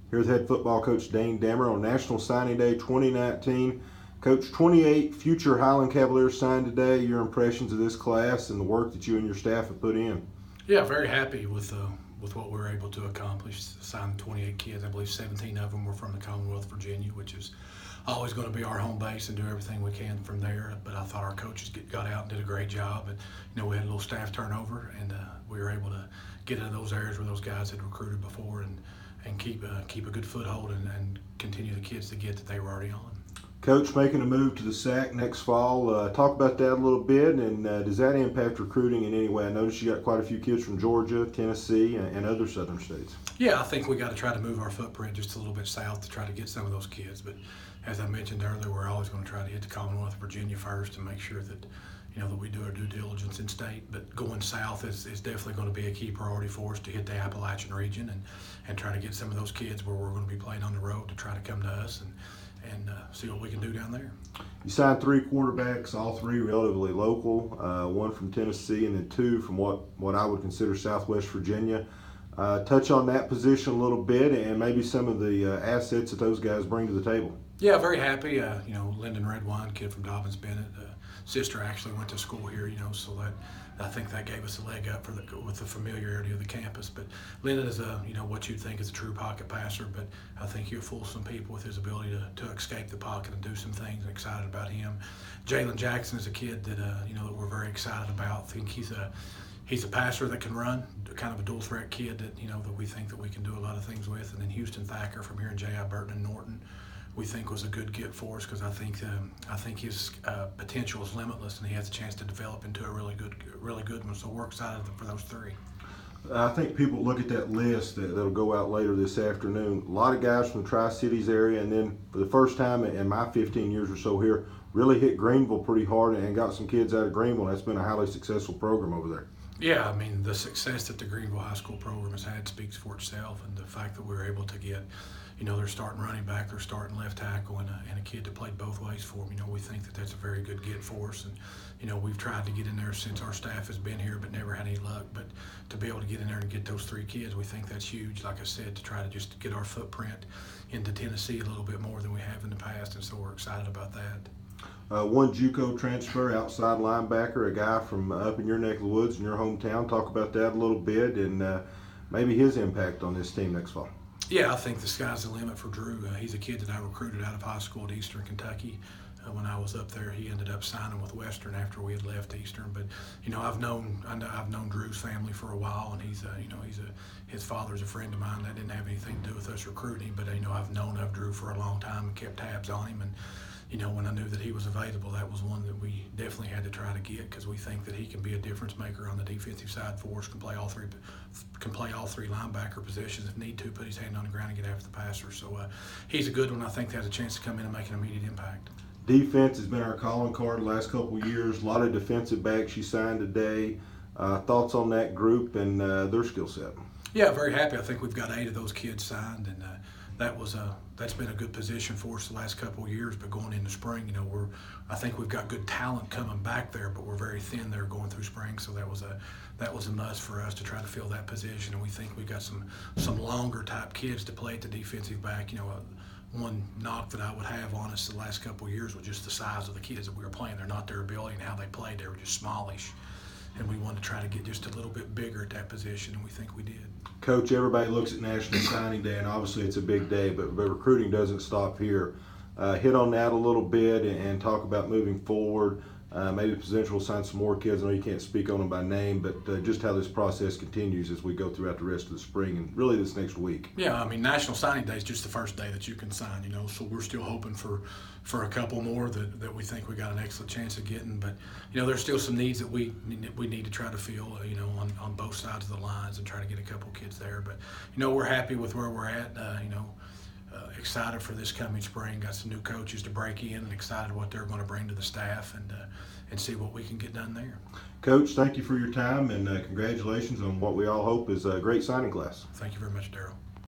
Here's head football coach Dane Damron on National Signing Day 2019. Coach, 28 future Highland Cavaliers signed today. Your impressions of this class and the work that you and your staff have put in? Yeah, very happy with what we were able to accomplish. Signed 28 kids. I believe 17 of them were from the Commonwealth of Virginia, which is always going to be our home base, and do everything we can from there. But I thought our coaches got out and did a great job. And we had a little staff turnover, and we were able to get into those areas where those guys had recruited before, and keep a good foothold and continue the kids to get that they were already on. Coach, making a move to the SAC next fall. Talk about that a little bit, and does that impact recruiting in any way? I noticed you got quite a few kids from Georgia, Tennessee, and other southern states. Yeah, I think we got to try to move our footprint just a little bit south to try to get some of those kids. But as I mentioned earlier, we're always going to try to hit the Commonwealth of Virginia first and make sure that that we do our due diligence in state. But going south is definitely going to be a key priority for us to hit the Appalachian region and try to get some of those kids where we're going to be playing on the road to try to come to us and see what we can do down there. You signed 3 quarterbacks, all 3 relatively local, 1 from Tennessee and then 2 from what I would consider Southwest Virginia. Touch on that position a little bit and maybe some of the assets that those guys bring to the table. Yeah, very happy. Lyndon Redwine, kid from Dobbins Bennett, sister actually went to school here, so that I think that gave us a leg up with the familiarity of the campus. But Lyndon is what you'd think is a true pocket passer, but I think he'll fool some people with his ability to escape the pocket and do some things. I'm excited about him. Jalen Jackson is a kid that that we're very excited about. I think he's a passer that can run, kind of a dual threat kid that that we think that we can do a lot of things with. And then Houston Thacker from here in J.I. Burton and Norton, we think was a good get for us because I think his potential is limitless and he has a chance to develop into a really good one. So we're excited for those 3. I think people look at that list that'll go out later this afternoon. A lot of guys from the Tri-Cities area, and then for the first time in my 15 years or so here, really hit Greenville pretty hard and got some kids out of Greenville. That's been a highly successful program over there. Yeah, I mean, the success that the Greenville High School program has had speaks for itself, and the fact that we were able to get, their starting running back, their starting left tackle, and a kid that played both ways for them, we think that that's a very good get for us. And, we've tried to get in there since our staff has been here, but never had any luck. But to be able to get in there and get those 3 kids, we think that's huge, like I said, to try to just get our footprint into Tennessee a little bit more than we have in the past, and so we're excited about that. 1 JUCO transfer, outside linebacker, a guy from up in your neck of the woods in your hometown. Talk about that a little bit and maybe his impact on this team next fall. Yeah, I think the sky's the limit for Drew. He's a kid that I recruited out of high school at Eastern Kentucky. When I was up there, he ended up signing with Western after we had left Eastern. But I've known Drew's family for a while, and his father's a friend of mine. That didn't have anything to do with us recruiting, but I've known of Drew for a long time and kept tabs on him. And when I knew that he was available, that was one that we definitely had to try to get because we think that he can be a difference maker on the defensive side for us. Can play all 3 linebacker positions if need to. Put his hand on the ground and get after the passer. So he's a good one. I think has a chance to come in and make an immediate impact. Defense has been our calling card the last couple of years. A lot of defensive backs you signed today. Thoughts on that group and their skill set? Yeah, very happy. I think we've got 8 of those kids signed, and that's been a good position for us the last couple of years. But going into spring, I think we've got good talent coming back there, but we're very thin there going through spring. So that was a must for us to try to fill that position. And we think we got some longer type kids to play at the defensive back. One knock that I would have on us the last couple of years was just the size of the kids that we were playing. They're not their ability and how they played. They were just smallish. And we wanted to try to get just a little bit bigger at that position, and we think we did. Coach, everybody looks at National Signing Day, and obviously it's a big day, but recruiting doesn't stop here. Hit on that a little bit and talk about moving forward. Maybe potential sign some more kids. I know you can't speak on them by name, but just how this process continues as we go throughout the rest of the spring and really this next week. Yeah, I mean, National Signing Day is just the first day that you can sign, so we're still hoping for a couple more that we think we got an excellent chance of getting. But, there's still some needs that we need to try to fill, on both sides of the lines and try to get a couple kids there. But, we're happy with where we're at, excited for this coming spring. Got some new coaches to break in and excited what they're going to bring to the staff and see what we can get done there. Coach, thank you for your time and congratulations on what we all hope is a great signing class. Thank you very much, Darryl.